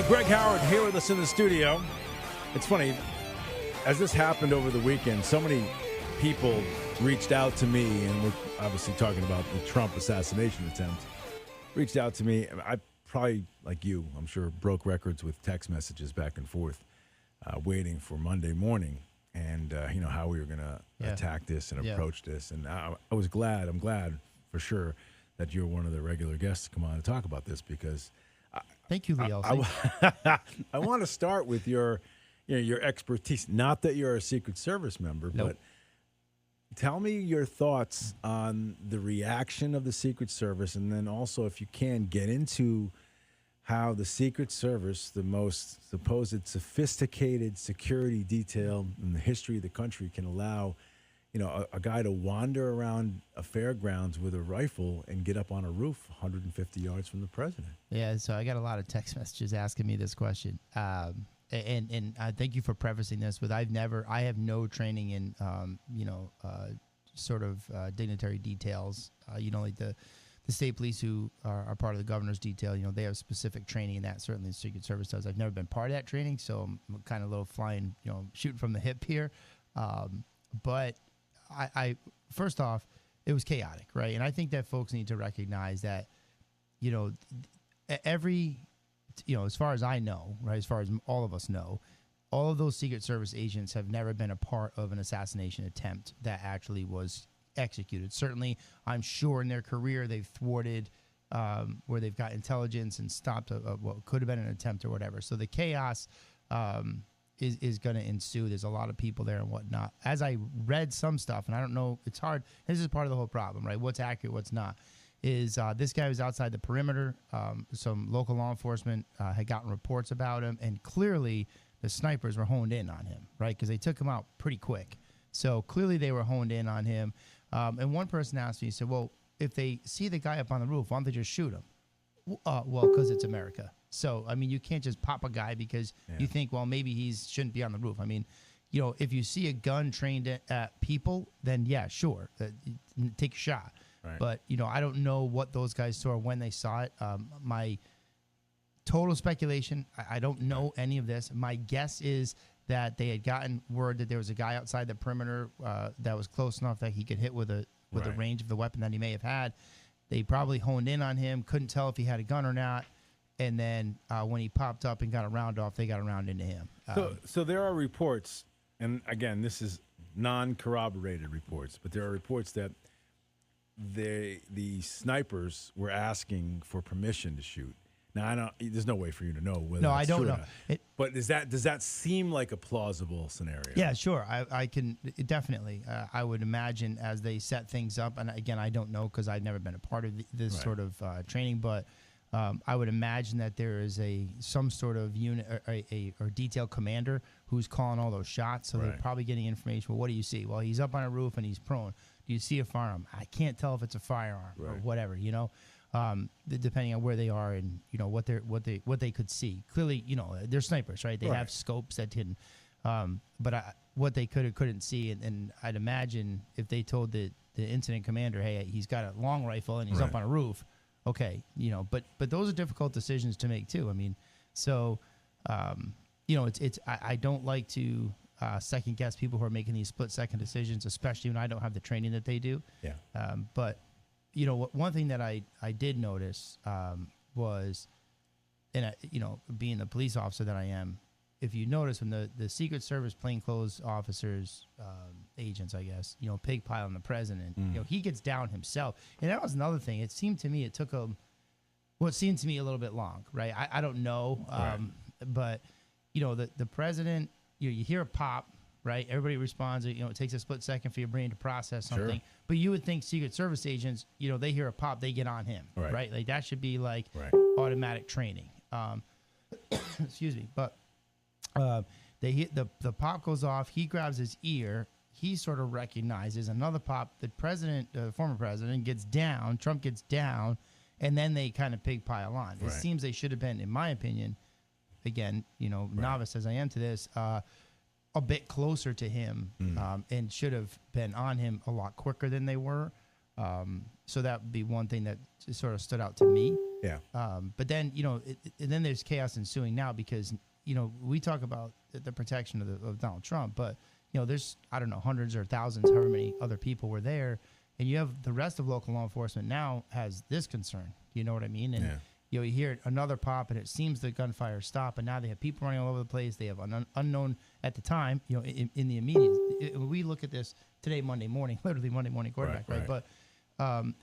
Greg Howard here with us in the studio. It's funny, as this happened over the weekend, so many people reached out to me, and we're obviously talking about the Trump assassination attempt, reached out to me. I probably, like you, I'm sure, broke records with text messages back and forth, waiting for Monday morning and, how we were going to attack this and approach this. And I'm glad for sure that you're one of the regular guests to come on and talk about this because thank you, Leo. I want to start with your expertise. Not that you're a Secret Service member, but tell me your thoughts on the reaction of the Secret Service, and then also, if you can, get into how the Secret Service, the most supposed sophisticated security detail in the history of the country, can allow a guy to wander around a fairgrounds with a rifle and get up on a roof 150 yards from the president. Yeah, so I got a lot of text messages asking me this question. And thank you for prefacing this with I have no training in, dignitary details. Like the state police who are part of the governor's detail, they have specific training in that. Certainly the Secret Service does. I've never been part of that training, so I'm kind of a little flying, shooting from the hip here. But I first off, it was chaotic, right? And I think that folks need to recognize that, as far as I know, right, as far as all of us know, all of those Secret Service agents have never been a part of an assassination attempt that actually was executed. Certainly, I'm sure in their career they've thwarted where they've got intelligence and stopped what could have been an attempt or whatever. So the chaos is going to ensue. There's a lot of people there and whatnot. As I read some stuff, and I don't know, it's hard. This is part of the whole problem, right? What's accurate, what's not. Is this guy was outside the perimeter. Some local law enforcement had gotten reports about him, and clearly the snipers were honed in on him, right? Because they took him out pretty quick. So clearly they were honed in on him. And one person asked me, he said, well, if they see the guy up on the roof, why don't they just shoot him? Well, because it's America. So, I mean, you can't just pop a guy because you think, well, maybe he shouldn't be on the roof. I mean, if you see a gun trained at people, then yeah, sure, take a shot. Right. But, I don't know what those guys saw when they saw it. My total speculation, I don't know any of this. My guess is that they had gotten word that there was a guy outside the perimeter that was close enough that he could hit with the range of the weapon that he may have had. They probably honed in on him, couldn't tell if he had a gun or not. And then when he popped up and got a round off, they got a round into him. So there are reports, and again, this is non-corroborated reports, but there are reports that the snipers were asking for permission to shoot. Now, there's no way for you to know whether that's true or not. But does that seem like a plausible scenario? Yeah, sure. I can definitely. I would imagine as they set things up, and again, I don't know because I've never been a part of this sort of training, but I would imagine that there is some sort of unit or detail commander who's calling all those shots. So they're probably getting information. Well, what do you see? Well, he's up on a roof and he's prone. Do you see a firearm? I can't tell if it's a firearm or whatever. Depending on where they are and what they could see. Clearly, they're snipers, right? They have scopes that didn't. But what they could or couldn't see, and I'd imagine if they told the incident commander, hey, he's got a long rifle and he's up on a roof. Okay, but those are difficult decisions to make too. I mean, so it's I don't like to second guess people who are making these split second decisions, especially when I don't have the training that they do. Yeah. But one thing that I did notice was, and being the police officer that I am, if you notice when the Secret Service plainclothes officers, agents, I guess, pig pile on the president, he gets down himself. And that was another thing. It seemed to me it took it seemed to me a little bit long, right? I don't know. But, the president, you hear a pop, right? Everybody responds. It takes a split second for your brain to process something. Sure. But you would think Secret Service agents, they hear a pop, they get on him, right? Like that should be like automatic training. Excuse me. But they hit the pop goes off. He grabs his ear. He sort of recognizes another pop. The former president, gets down. Trump gets down, and then they kind of pig pile on. It seems they should have been, in my opinion, again, novice as I am to this, a bit closer to him and should have been on him a lot quicker than they were. So that would be one thing that just sort of stood out to me. Yeah. But then, and then there's chaos ensuing now because, we talk about the protection of Donald Trump, but, there's, I don't know, hundreds or thousands, however many other people were there. And you have the rest of local law enforcement now has this concern. You know what I mean? And, you hear another pop and it seems the gunfire stopped, and now they have people running all over the place. They have an unknown at the time, in the immediate. We look at this today, Monday morning, literally Monday morning quarterback, right? But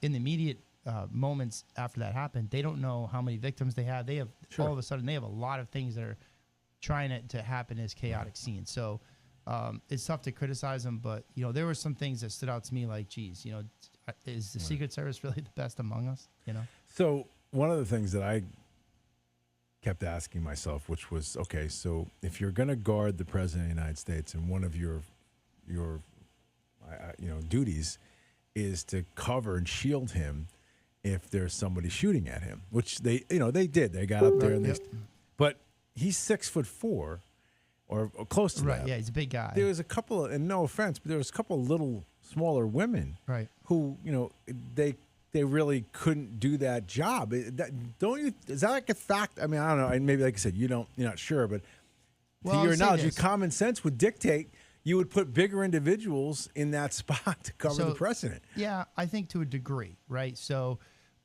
in the immediate moments after that happened, they don't know how many victims they have. They have all of a sudden they have a lot of things that are trying to happen in this chaotic scene. So it's tough to criticize them, but there were some things that stood out to me, like, geez, is the Secret Service really the best among us? So one of the things that I kept asking myself, which was, okay, so if you're going to guard the president of the United States, and one of your duties is to cover and shield him if there's somebody shooting at him, which they did. They got up there and but he's 6'4", or close to that. Yeah, he's a big guy. There was a couple of, and no offense, but there was a couple of little smaller women, who they really couldn't do that job. Is that like a fact? I mean, I don't know. And maybe, like I said, you're not sure, but to your knowledge, your common sense would dictate you would put bigger individuals in that spot to cover the president. Yeah, I think to a degree, right? So,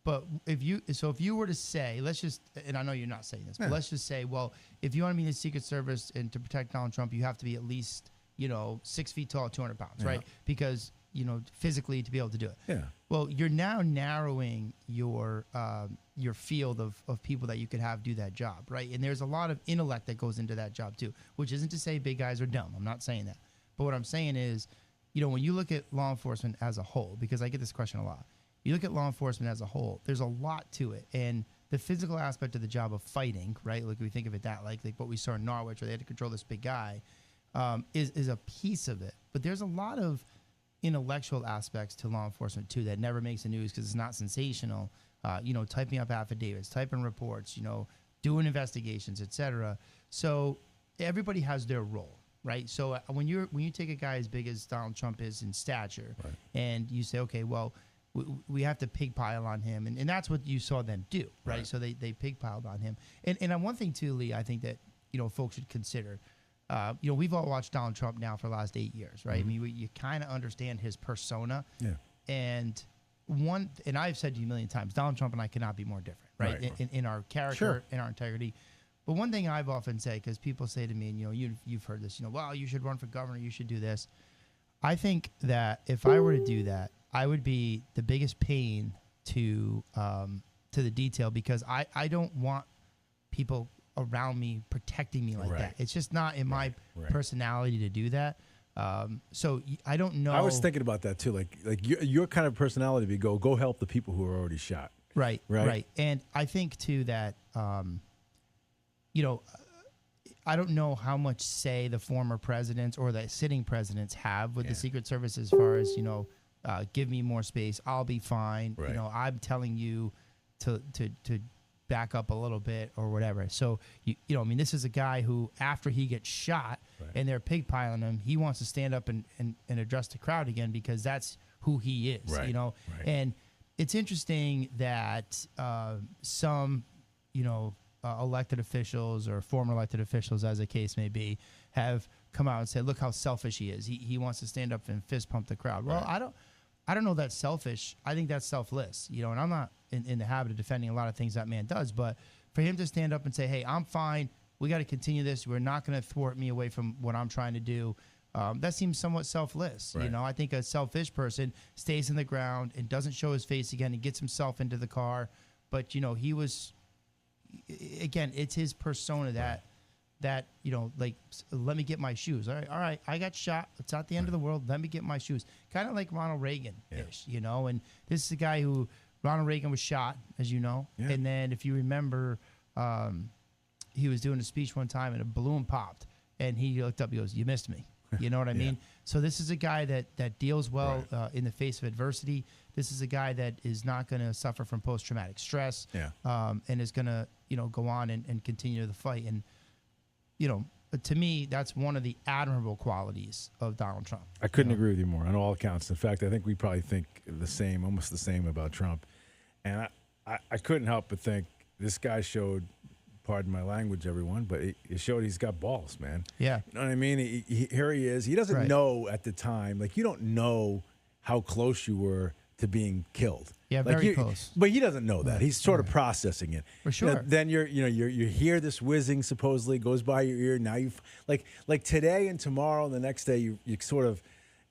but if you were to say, let's just, and I know you're not saying this, but let's just say, well, if you want to be in the Secret Service and to protect Donald Trump, you have to be at least 6 feet tall, 200 pounds, right? Because physically to be able to do it. Yeah. Well, you're now narrowing your field of people that you could have do that job, right? And there's a lot of intellect that goes into that job too, which isn't to say big guys are dumb. I'm not saying that. But what I'm saying is, when you look at law enforcement as a whole, because I get this question a lot, you look at law enforcement as a whole, there's a lot to it. And the physical aspect of the job of fighting, right? Like we think of it that like what we saw in Norwich, where they had to control this big guy, is a piece of it. But there's a lot of intellectual aspects to law enforcement too that never makes the news because it's not sensational. Typing up affidavits, typing reports, doing investigations, etc. So everybody has their role, right? So when you take a guy as big as Donald Trump is in stature, and you say, okay, well, we have to pig pile on him, and that's what you saw them do, right? So they pig piled on him, and one thing too, Lee, I think that folks should consider. We've all watched Donald Trump now for the last 8 years, right? I mean, you kind of understand his persona, and I've said to you a million times, Donald Trump and I cannot be more different, right? In our character, in our integrity. But one thing I've often said, because people say to me, and you've heard this, well, you should run for governor, you should do this. I think that if I were to do that, I would be the biggest pain to the detail, because I don't want people around me protecting me like that. It's just not in my personality to do that. So I don't know. I was thinking about that too. Like your kind of personality would go help the people who are already shot. Right. And I think too that I don't know how much say the former presidents or the sitting presidents have with the Secret Service as far as give me more space, I'll be fine. I'm telling you to back up a little bit or whatever. So I mean, this is a guy who, after he gets shot and they're pig piling him, he wants to stand up and address the crowd again, because that's who he is. And it's interesting that some elected officials or former elected officials, as the case may be, have come out and said, look how selfish he is. He wants to stand up and fist pump the crowd. Well, I don't know that's selfish. I think that's selfless, and I'm not in the habit of defending a lot of things that man does, but for him to stand up and say, hey, I'm fine, we got to continue this, we're not going to thwart me away from what I'm trying to do, that seems somewhat selfless. I think a selfish person stays in the ground and doesn't show his face again and gets himself into the car. But, he was, again, it's his persona that like, let me get my shoes. All right, I got shot. It's not the end of the world. Let me get my shoes. Kind of like Ronald Reagan-ish, and this is a guy who, Ronald Reagan was shot, as you know. And then if you remember, he was doing a speech one time and a balloon popped, and he looked up, he goes, you missed me. You know what I mean? So this is a guy that deals well in the face of adversity. This is a guy that is not going to suffer from post-traumatic stress, and is going to, go on and continue the fight. And, But to me, that's one of the admirable qualities of Donald Trump. I couldn't agree with you more on all accounts. In fact, I think we probably think the same, almost the same about Trump. And I couldn't help but think this guy showed, pardon my language, everyone, but it showed he's got balls, man. Yeah. You know what I mean? Here he is. He doesn't know at the time. Like, you don't know how close you were to being killed. Yeah, like very close. But he doesn't know that. He's sort of processing it. For sure. Then you hear this whizzing supposedly goes by your ear. Now you like today and tomorrow and the next day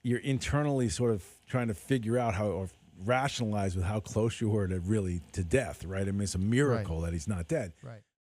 you're internally sort of trying to figure out how or rationalize with how close you were to death, right? I mean, it's a miracle that he's not dead. Right.